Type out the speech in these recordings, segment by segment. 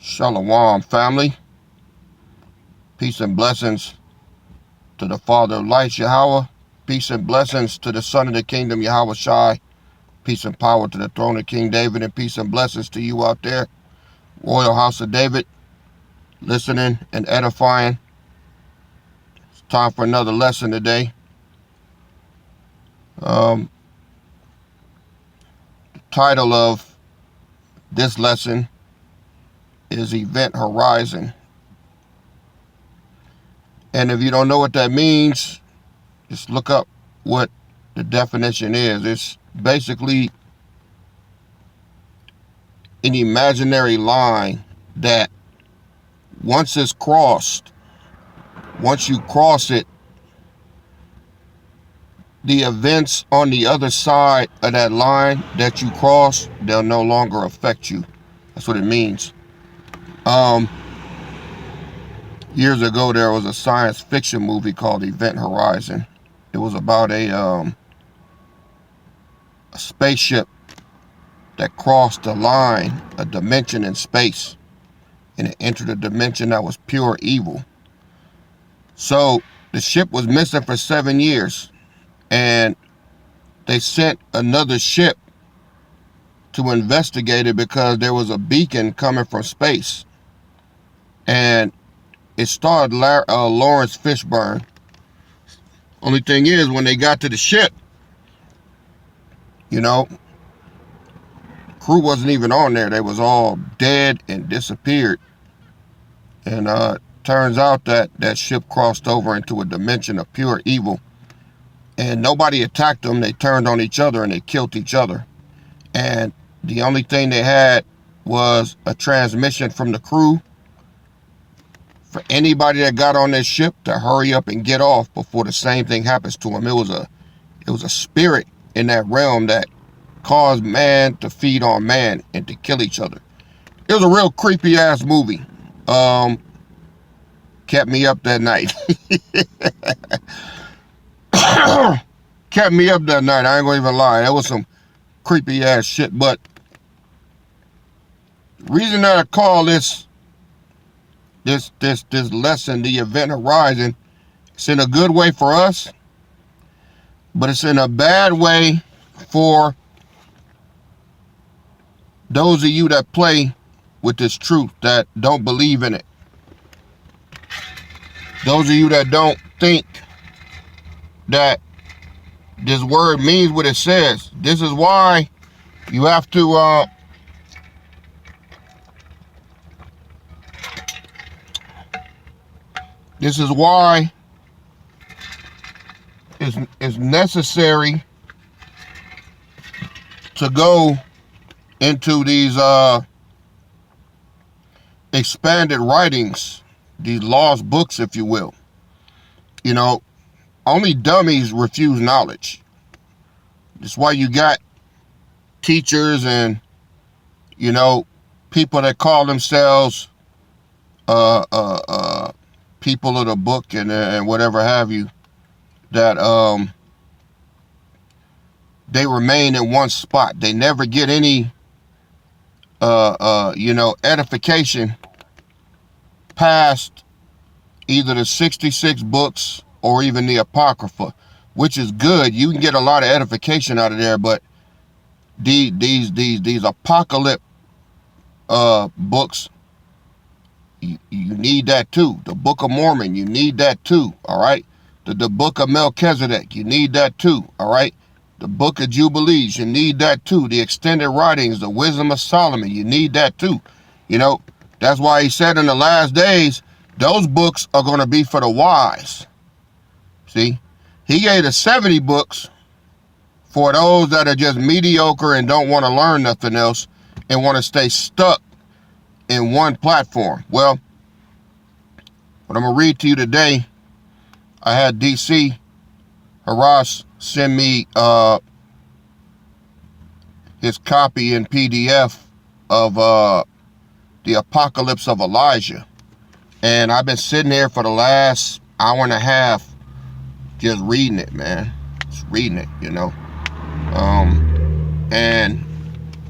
Shalom, family. Peace and blessings to the Father of Lights, Yahweh. Peace and blessings to the Son of the Kingdom, Yahweh Shai. Peace and power to the throne of King David, and peace and blessings to you out there, Royal House of David, listening and edifying. It's time for another lesson today. The title of this lesson is Event Horizon. And if you don't know what that means, just look up what the definition is. It's basically an imaginary line that once it's crossed, once you cross it, the events on the other side of that line that you cross, they'll no longer affect you. That's what it means. Years ago, there was a science fiction movie called Event Horizon. It was about a spaceship that crossed a line, a dimension in space, and it entered a dimension that was pure evil. So the ship was missing for 7 years, and they sent another ship to investigate it because there was a beacon coming from space, and it starred Lawrence Fishburne. Only thing is, when they got to the ship, crew wasn't even on there. They was all dead and disappeared. And turns out that that ship crossed over into a dimension of pure evil. And nobody attacked them. They turned on each other and they killed each other. And the only thing they had was a transmission from the crew for anybody that got on this ship to hurry up and get off before the same thing happens to them. It was a spirit in that realm that caused man to feed on man and to kill each other. It was a real creepy ass movie. Kept me up that night. Kept me up that night. I ain't gonna even lie. That was some creepy ass shit. But the reason that I call this lesson the Event Horizon, it's in a good way for us, but it's in a bad way for those of you that play with this truth, that don't believe in it. Those of you that don't think that this word means what it says. This is why you have to this is why it's necessary to go into these expanded writings, these lost books, if you will. Only dummies refuse knowledge. That's why you got teachers and people that call themselves people of the book and whatever have you, that they remain in one spot. They never get any edification past either the 66 books or even the Apocrypha, which is good. You can get a lot of edification out of there, but these apocalypse books, you need that too. The Book of Mormon, you need that too. All right. The Book of Melchizedek, you need that too. All right. The Book of Jubilees, you need that too. The extended writings, the Wisdom of Solomon, you need that too. That's why he said in the last days, those books are going to be for the wise. See, he gave the 70 books for those that are just mediocre and don't want to learn nothing else and want to stay stuck in one platform. Well, what I'm going to read to you today, I had DC Harass send me his copy in PDF of the Apocalypse of Elijah. And I've been sitting here for the last hour and a half just reading it, man. Just reading it, And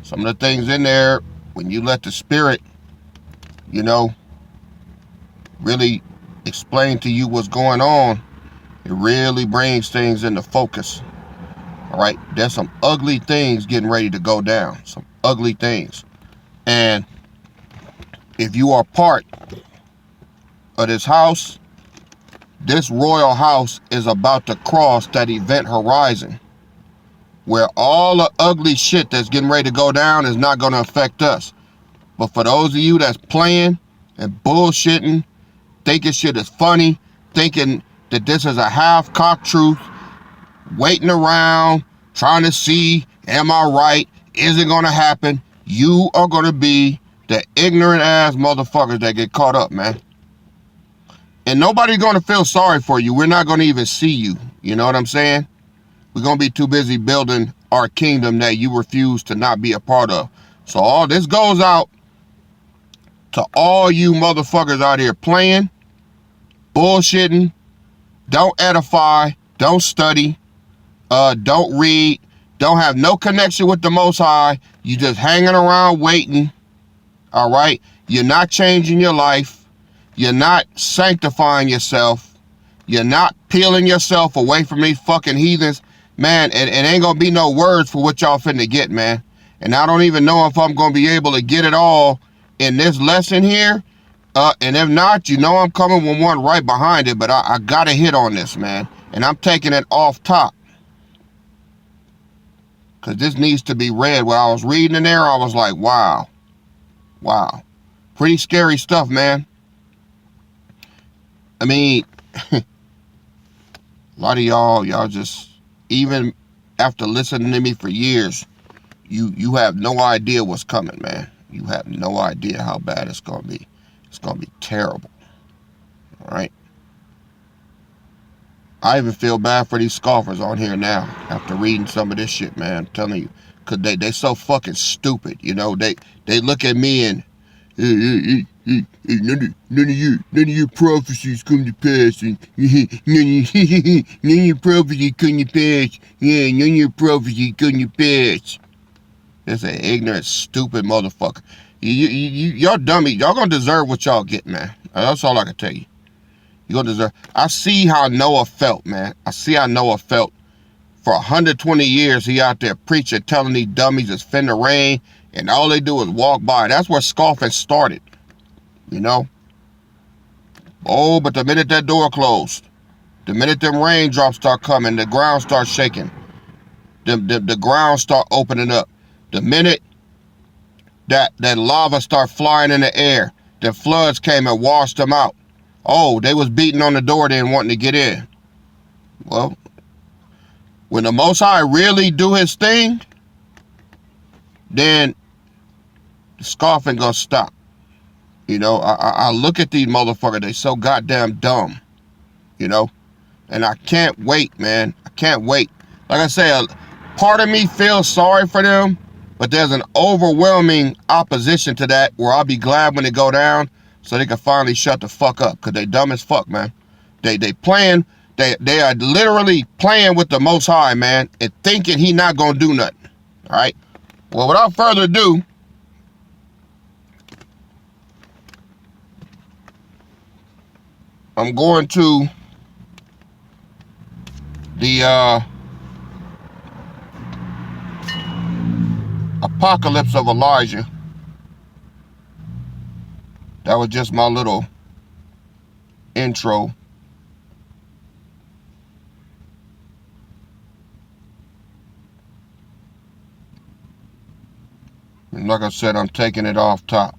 some of the things in there, when you let the Spirit you know, really explain to you what's going on, it really brings things into focus. All right, there's some ugly things getting ready to go down. Some ugly things. And if you are part of this house, this royal house is about to cross that event horizon where all the ugly shit that's getting ready to go down is not going to affect us. But for those of you that's playing and bullshitting, thinking shit is funny, thinking that this is a half-cocked truth, waiting around, trying to see, am I right? Is it going to happen? You are going to be the ignorant ass motherfuckers that get caught up, man. And nobody's going to feel sorry for you. We're not going to even see you. You know what I'm saying? We're going to be too busy building our kingdom that you refuse to not be a part of. So all this goes out to all you motherfuckers out here playing, bullshitting, don't edify, don't study, don't read, don't have no connection with the Most High. You just hanging around waiting, all right? You're not changing your life. You're not sanctifying yourself. You're not peeling yourself away from these fucking heathens. Man, it ain't gonna be no words for what y'all finna get, man. And I don't even know if I'm gonna be able to get it all in this lesson here. And if not, you know I'm coming with one right behind it, but I gotta hit on this, man. And I'm taking it off top. Because this needs to be read. When I was reading in there, I was like, wow. Wow. Pretty scary stuff, man. I mean, a lot of y'all just, even after listening to me for years, you have no idea what's coming, man. You have no idea how bad it's going to be. It's going to be terrible. All right? I even feel bad for these scoffers on here now after reading some of this shit, man. I'm telling you. Because they so fucking stupid, you know. They look at me and, none of your prophecies come to pass. And, none of your prophecies come to pass. Yeah, none of your prophecies come to pass. That's an ignorant, stupid motherfucker. Y'all dummy. Y'all gonna deserve what y'all get, man. That's all I can tell you. You're gonna deserve. I see how Noah felt, man. I see how Noah felt. For 120 years, he out there preaching, telling these dummies it's finna rain, and all they do is walk by. That's where scoffing started, you know? Oh, but the minute that door closed, the minute them raindrops start coming, the ground starts shaking. The ground start opening up. The minute that lava start flying in the air, the floods came and washed them out. Oh, they was beating on the door then wanting to get in. Well, when the Most High really do his thing, then the scoffing gonna stop. You know, I look at these motherfuckers, they so goddamn dumb, you know, and I can't wait, man. I can't wait. Like I say, part of me feels sorry for them, but there's an overwhelming opposition to that where I'll be glad when they go down so they can finally shut the fuck up, because they dumb as fuck, man. They playing, they are literally playing with the Most High, man, and thinking he not gonna do nothing, all right? Well, without further ado, I'm going to the Apocalypse of Elijah. That was just my little intro. And like I said, I'm taking it off top.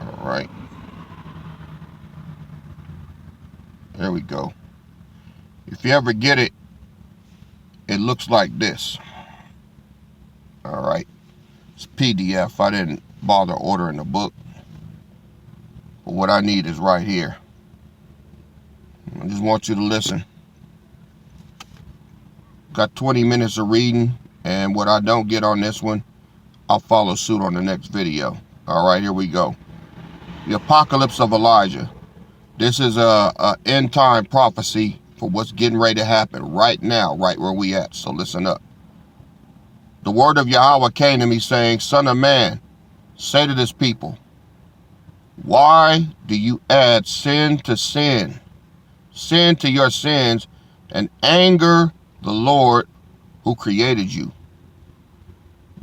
All right. There we go. If you ever get it, it looks like this. All right. It's PDF. I didn't bother ordering the book. But what I need is right here. I just want you to listen. Got 20 minutes of reading, and what I don't get on this one, I'll follow suit on the next video. All right, here we go. The Apocalypse of Elijah. This is a end time prophecy for what's getting ready to happen right now, right where we at. So listen up. The word of Yahweh came to me saying, Son of man, say to this people, why do you add sin to sin, sin to your sins, and anger the Lord who created you?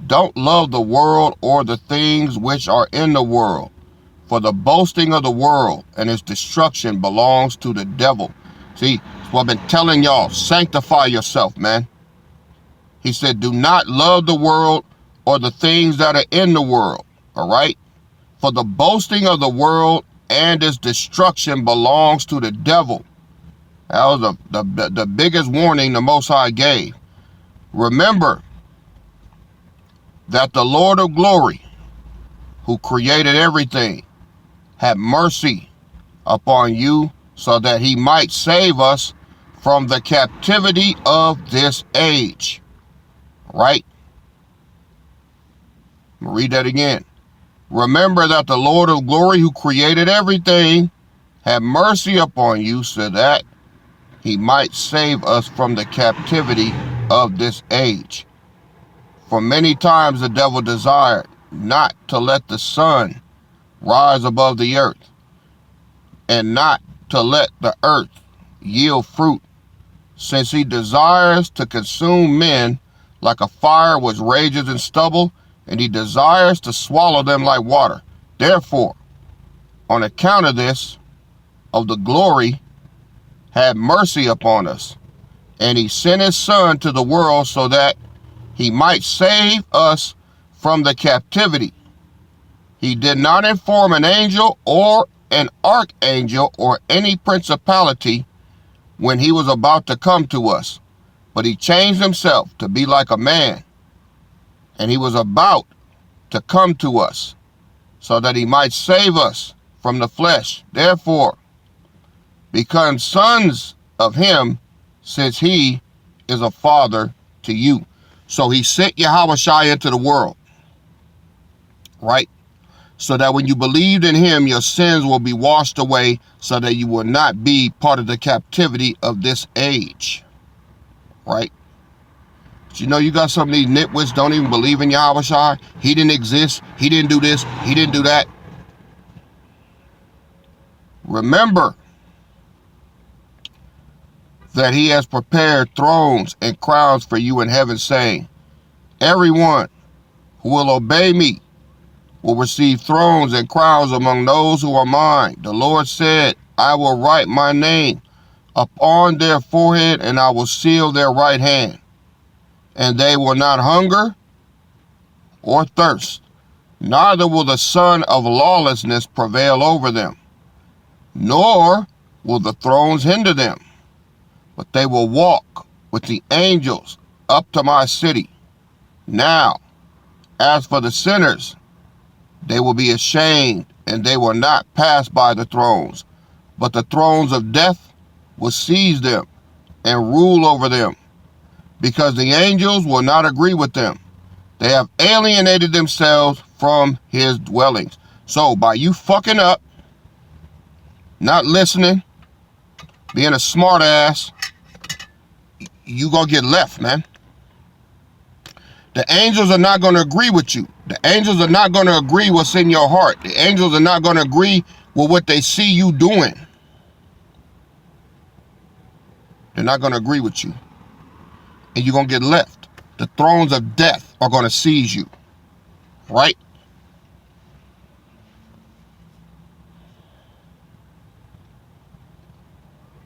Don't love the world or the things which are in the world, for the boasting of the world and its destruction belongs to the devil. See, that's what I've been telling y'all. Sanctify yourself, man. He said, do not love the world or the things that are in the world, all right? For the boasting of the world and its destruction belongs to the devil. That was the biggest warning the Most High gave. Remember that the Lord of glory, who created everything, had mercy upon you so that he might save us from the captivity of this age. Right? I'm gonna read that again. Remember that the Lord of glory, who created everything, had mercy upon you so that he might save us from the captivity of this age. For many times the devil desired not to let the sun rise above the earth, and not to let the earth yield fruit, since he desires to consume men like a fire which rages in stubble, and he desires to swallow them like water. Therefore, on account of this, of the glory, had mercy upon us, and he sent his Son to the world so that he might save us from the captivity. He did not inform an angel or an archangel or any principality when he was about to come to us, but he changed himself to be like a man, and he was about to come to us so that he might save us from the flesh. Therefore, become sons of him, since he is a father to you. So he sent Yahushua into the world, right? So that when you believed in him, your sins will be washed away, so that you will not be part of the captivity of this age, right? But you know, you got some of these nitwits don't even believe in Yahushua. He didn't exist. He didn't do this. He didn't do that. Remember that he has prepared thrones and crowns for you in heaven, saying, everyone who will obey me will receive thrones and crowns among those who are mine. The Lord said, I will write my name upon their forehead, and I will seal their right hand. And they will not hunger or thirst, neither will the son of lawlessness prevail over them, nor will the thrones hinder them, but they will walk with the angels up to my city. Now, as for the sinners, they will be ashamed, and they will not pass by the thrones, but the thrones of death will seize them and rule over them, because the angels will not agree with them. They have alienated themselves from his dwellings. So by you fucking up, not listening, being a smart ass, you gonna get left, man. The angels are not going to agree with you. The angels are not going to agree what's in your heart. The angels are not going to agree with what they see you doing. They're not going to agree with you. And you're going to get left. The thrones of death are going to seize you. Right?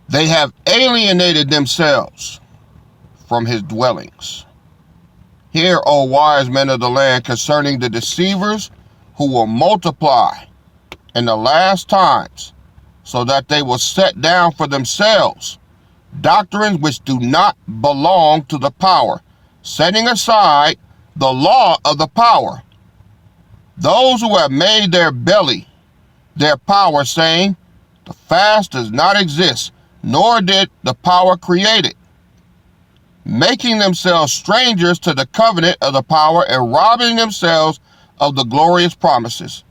They have alienated themselves from his dwellings. Hear, O wise men of the land, concerning the deceivers who will multiply in the last times, so that they will set down for themselves doctrines which do not belong to the power, setting aside the law of the power. Those who have made their belly their power, saying, the fast does not exist, nor did the power create it, making themselves strangers to the covenant of the power and robbing themselves of the glorious promises.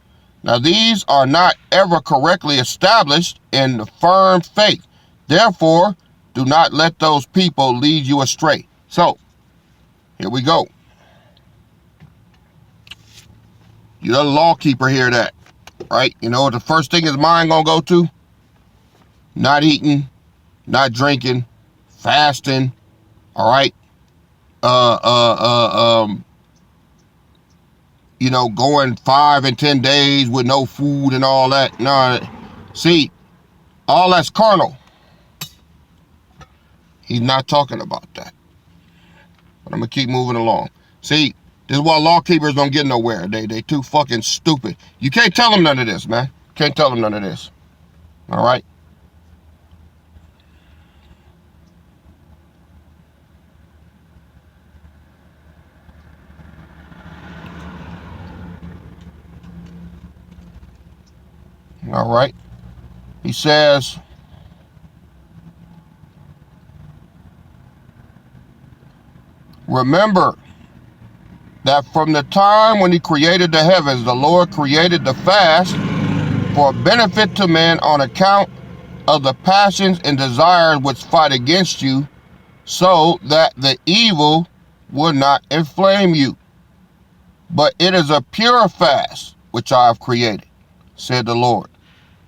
Now these are not ever correctly established in the firm faith. Therefore, Do not let those people lead you astray. So, here we go. You let a law keeper hear that, right? You know what the first thing his mind gonna go to? Not eating, not drinking, fasting, all right? You know, going 5 and 10 days with no food and all that. No, see, all that's carnal. He's not talking about that. But I'm gonna keep moving along. See, this is why law keepers don't get nowhere. They too fucking stupid. You can't tell them none of this, man. Can't tell them none of this. All right? All right. He says, remember that from the time when he created the heavens, the Lord created the fast for benefit to men on account of the passions and desires which fight against you, so that the evil will not inflame you. But it is a pure fast which I have created, said the Lord.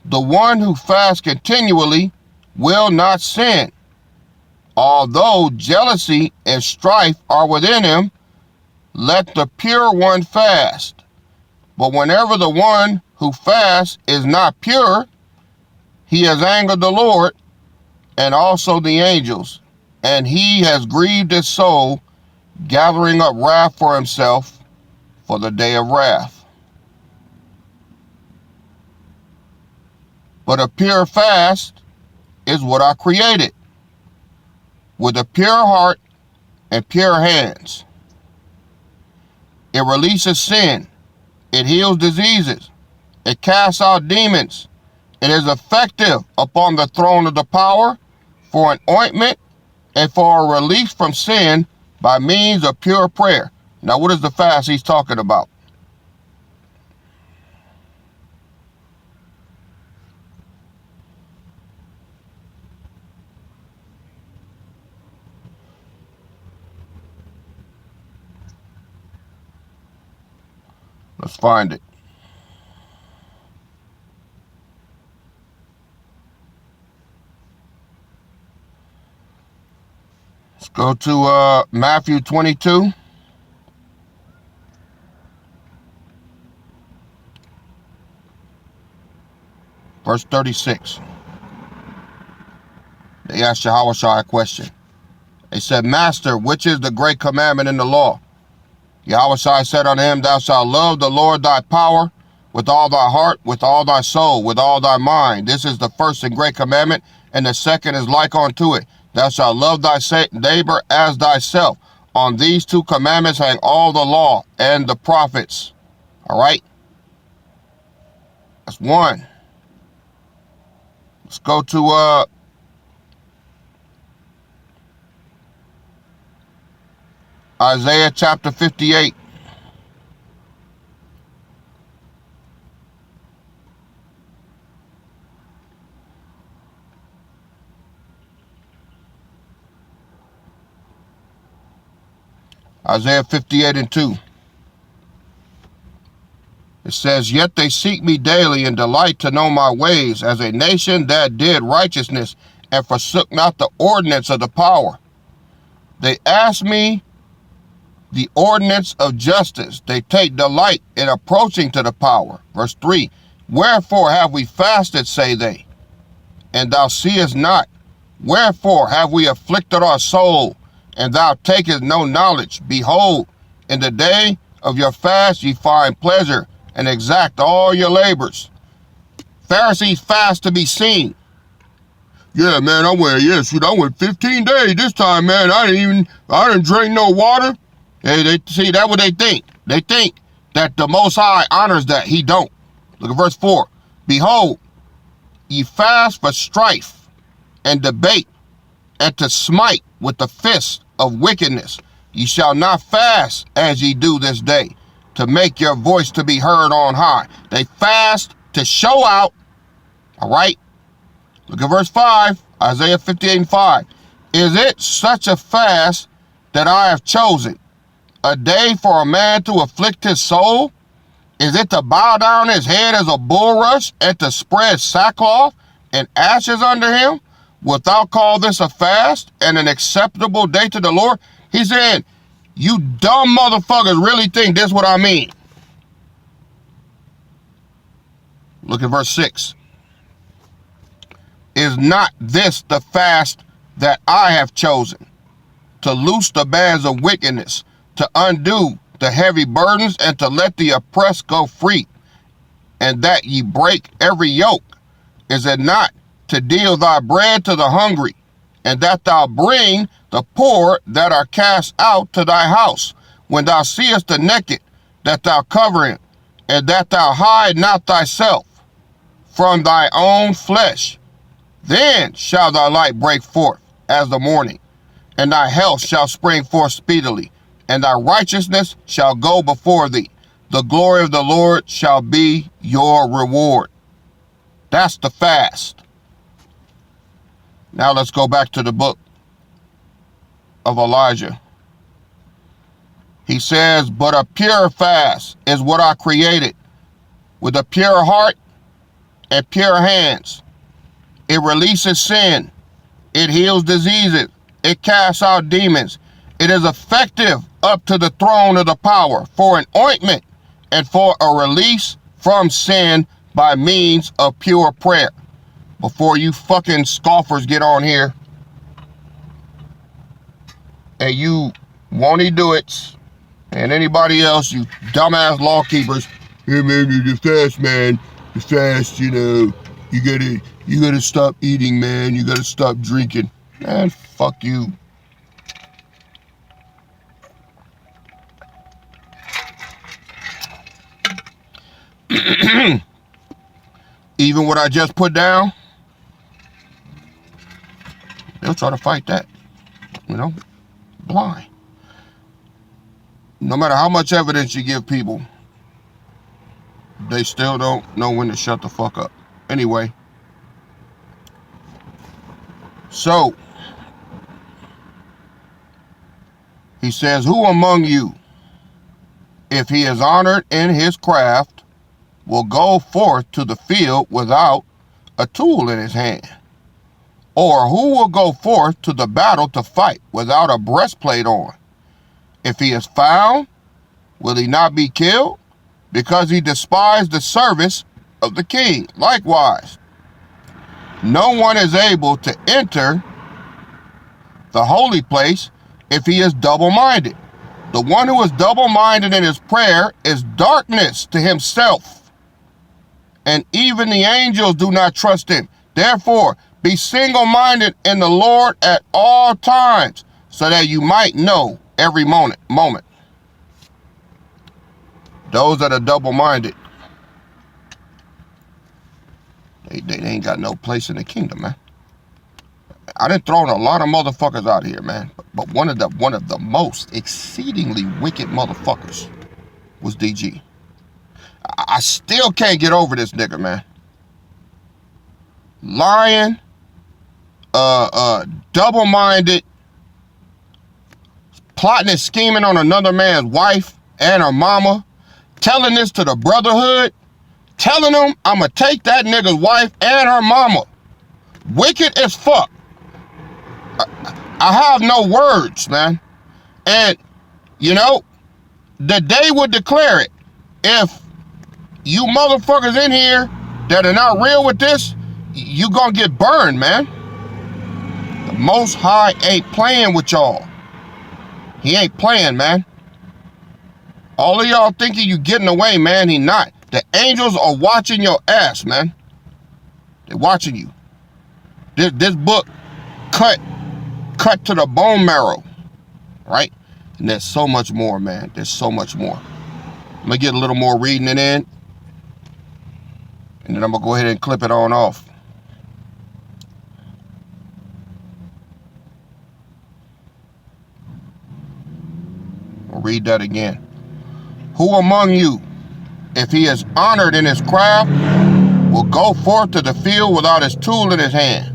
The one who fasts continually will not sin, although jealousy and strife are within him. Let the pure one fast. But whenever the one who fasts is not pure, he has angered the Lord and also the angels, and he has grieved his soul, gathering up wrath for himself for the day of wrath. But a pure fast is what I created, with a pure heart and pure hands. It releases sin. It heals diseases. It casts out demons. It is effective upon the throne of the power for an ointment and for a release from sin by means of pure prayer. Now, what is the fast he's talking about? Let's find it. Let's go to Matthew 22. Verse 36. They asked Yahushua a question. They said, Master, which is the great commandment in the law? Yahushua said unto him, Thou shalt love the Lord thy power with all thy heart, with all thy soul, with all thy mind. This is the first and great commandment, and the second is like unto it. Thou shalt love thy neighbor as thyself. On these two commandments hang all the law and the prophets. All right? That's one. Let's go to Isaiah chapter 58. Isaiah 58 and 2. It says, Yet they seek me daily and delight to know my ways, as a nation that did righteousness and forsook not the ordinance of the power. They ask me the ordinance of justice. They take delight in approaching to the power. Verse 3, Wherefore have we fasted, say they, and thou seest not? Wherefore have we afflicted our soul, and thou takest no knowledge? Behold, in the day of your fast ye find pleasure, and exact all your labors. Pharisees fast to be seen. Yeah, man, I went 15 days this time, man. I didn't drink no water. They see, that's what they think. They think that the Most High honors that. He don't. Look at verse 4. Behold, ye fast for strife and debate, and to smite with the fist of wickedness. Ye shall not fast as ye do this day, to make your voice to be heard on high. They fast to show out. All right. Look at verse 5, Isaiah 58 and 5. Is it such a fast that I have chosen? A day for a man to afflict his soul? Is it to bow down his head as a bulrush and to spread sackcloth and ashes under him? Wilt thou call this a fast and an acceptable day to the Lord? He said, you dumb motherfuckers really think this is what I mean. Look at verse 6. Is not this the fast that I have chosen? To loose the bands of wickedness, to undo the heavy burdens, and to let the oppressed go free, and that ye break every yoke? Is it not to deal thy bread to the hungry, and that thou bring the poor that are cast out to thy house? When thou seest the naked, that thou cover him, and that thou hide not thyself from thy own flesh, then shall thy light break forth as the morning, and thy health shall spring forth speedily, and thy righteousness shall go before thee. The glory of the Lord shall be your reward. That's the fast. Now let's go back to the book of Elijah. He says, but a pure fast is what I created, with a pure heart and pure hands. It releases sin. It heals diseases. It casts out demons. It is effective up to the throne of the power for an ointment and for a release from sin by means of pure prayer. Before you fucking scoffers get on here and you won't do it, and anybody else, you dumbass law keepers, hey man, the fast, man, the fast, you know, you gotta stop eating, man, you gotta stop drinking. Man, fuck you. Even what I just put down, they'll try to fight that, you know, blind. No matter how much evidence you give people, they still don't know when to shut the fuck up. Anyway, so he says, who among you, if he is honored in his craft, will go forth to the field without a tool in his hand? Or who will go forth to the battle to fight without a breastplate on? If he is found, will he not be killed? Because he despised the service of the king. Likewise, no one is able to enter the holy place if he is double-minded. The one who is double-minded in his prayer is darkness to himself, and even the angels do not trust him. Therefore, be single-minded in the Lord at all times, so that you might know every moment. Those that are double-minded, they ain't got no place in the kingdom, man. I done thrown a lot of motherfuckers out here, man. But one of the most exceedingly wicked motherfuckers was DG. I still can't get over this nigga, man. Lying, double-minded, plotting and scheming on another man's wife and her mama, telling this to the brotherhood, telling them I'm gonna take that nigga's wife and her mama. Wicked as fuck. I have no words, man. And, you know, the day would declare it. If you motherfuckers in here that are not real with this, you gonna get burned, man. The Most High ain't playing with y'all. He ain't playing, man. All of y'all thinking you getting away, man. He not. The angels are watching your ass, man. They're watching you. This book cut to the bone marrow, right? And there's so much more, man. There's so much more. I'm gonna get a little more reading it in, and then I'm gonna go ahead and clip it on off. I'll read that again. Who among you, if he is honored in his craft, will go forth to the field without his tool in his hand?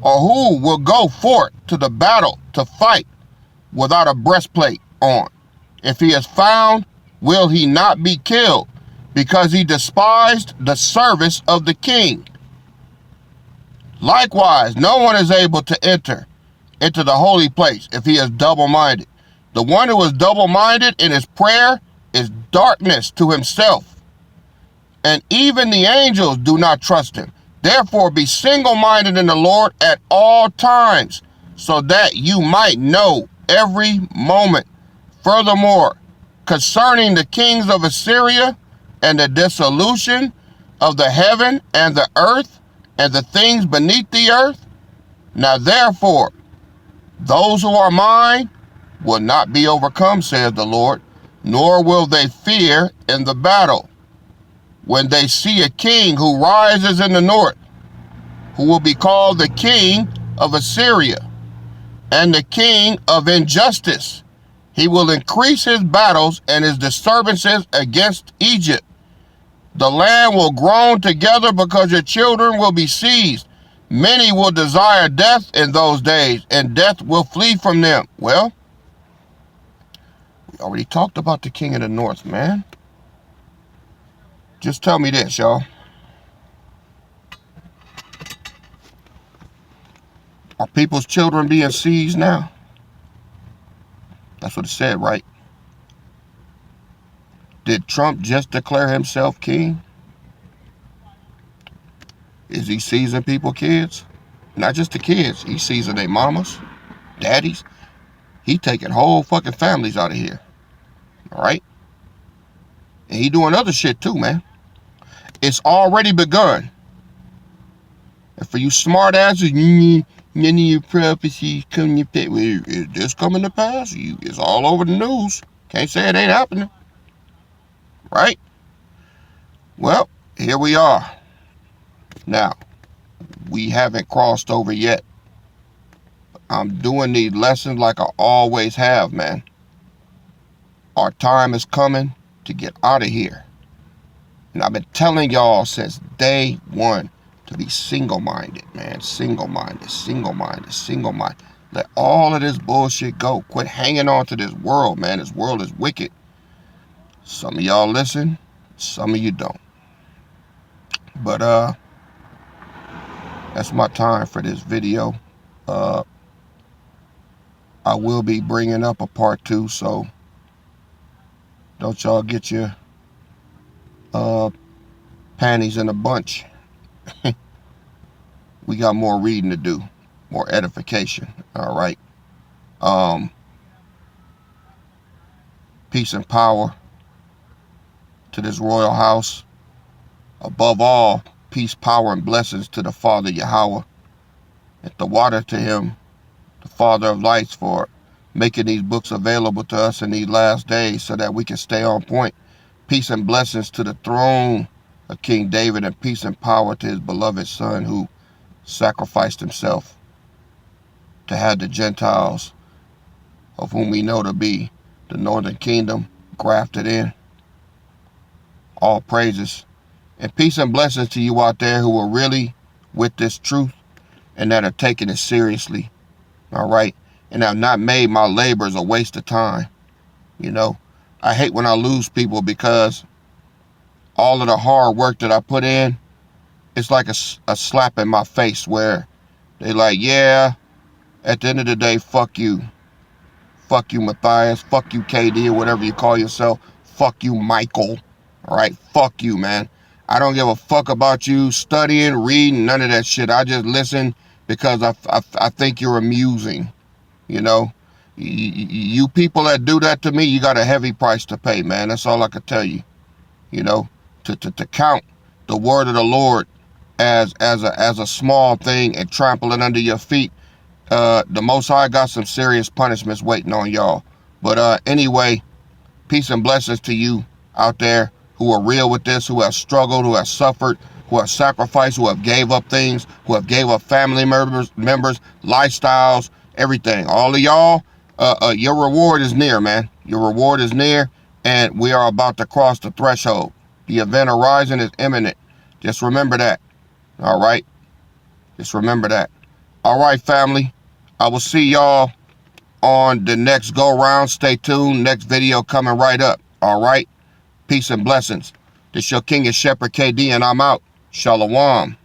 Or who will go forth to the battle to fight without a breastplate on? If he is found, will he not be killed, because he despised the service of the king? Likewise, no one is able to enter into the holy place if he is double-minded. The one who is double-minded in his prayer is darkness to himself, and even the angels do not trust him. Therefore, be single-minded in the Lord at all times, so that you might know every moment. Furthermore, concerning the kings of Assyria and the dissolution of the heaven and the earth and the things beneath the earth, now therefore, those who are mine will not be overcome, says the Lord, nor will they fear in the battle. When they see a king who rises in the north, who will be called the king of Assyria and the king of injustice, he will increase his battles and his disturbances against Egypt. The land will groan together because your children will be seized. Many will desire death in those days, and death will flee from them. Well, we already talked about the king of the north, man. Just tell me this, y'all. Are people's children being seized now? That's what it said, right? Did Trump just declare himself king? Is he seizing people's kids? Not just the kids. He's seizing their mamas, daddies. He taking whole fucking families out of here. All right? And he doing other shit too, man. It's already begun. And for you smart asses, none of your prophecies come to pass. Is this coming to pass? It's all over the news. Can't say it ain't happening. Right? Well, here we are. Now, we haven't crossed over yet. I'm doing these lessons like I always have, man. Our time is coming to get out of here. And I've been telling y'all since day one to be single-minded, man. Single-minded, single-minded, single-minded. Let all of this bullshit go. Quit hanging on to this world, man. This world is wicked. Some of y'all listen, some of you don't. But that's my time for this video. I will be bringing up a part 2, so don't y'all get your panties in a bunch. We got more reading to do, more edification. All right. Peace and power to this royal house. Above all, peace, power, and blessings to the Father Yahweh, and the water to him, the Father of lights, for making these books available to us in these last days so that we can stay on point. Peace and blessings to the throne of King David, and peace and power to his beloved Son, who sacrificed himself to have the Gentiles, of whom we know to be the northern kingdom, grafted in. All praises. And peace and blessings to you out there who are really with this truth and that are taking it seriously. All right. And have not made my labors a waste of time. You know, I hate when I lose people, because all of the hard work that I put in, it's like a slap in my face, where they like, yeah, at the end of the day, fuck you. Fuck you, Matthias. Fuck you, KD, or whatever you call yourself. Fuck you, Michael. All right. Fuck you, man. I don't give a fuck about you studying, reading, none of that shit. I just listen because I think you're amusing. You know, you people that do that to me, you got a heavy price to pay, man. That's all I can tell you. You know, to count the word of the Lord as a small thing and trample it under your feet. The Most High got some serious punishments waiting on y'all. But anyway, peace and blessings to you out there who are real with this, who have struggled, who have suffered, who have sacrificed, who have gave up things, who have gave up family members, lifestyles, everything. All of y'all, your reward is near, man. Your reward is near, and we are about to cross the threshold. The event horizon is imminent. Just remember that. All right? Just remember that. All right, family. I will see y'all on the next go round. Stay tuned. Next video coming right up. All right. Peace and blessings. This your King and Shepherd KD, and I'm out. Shalom.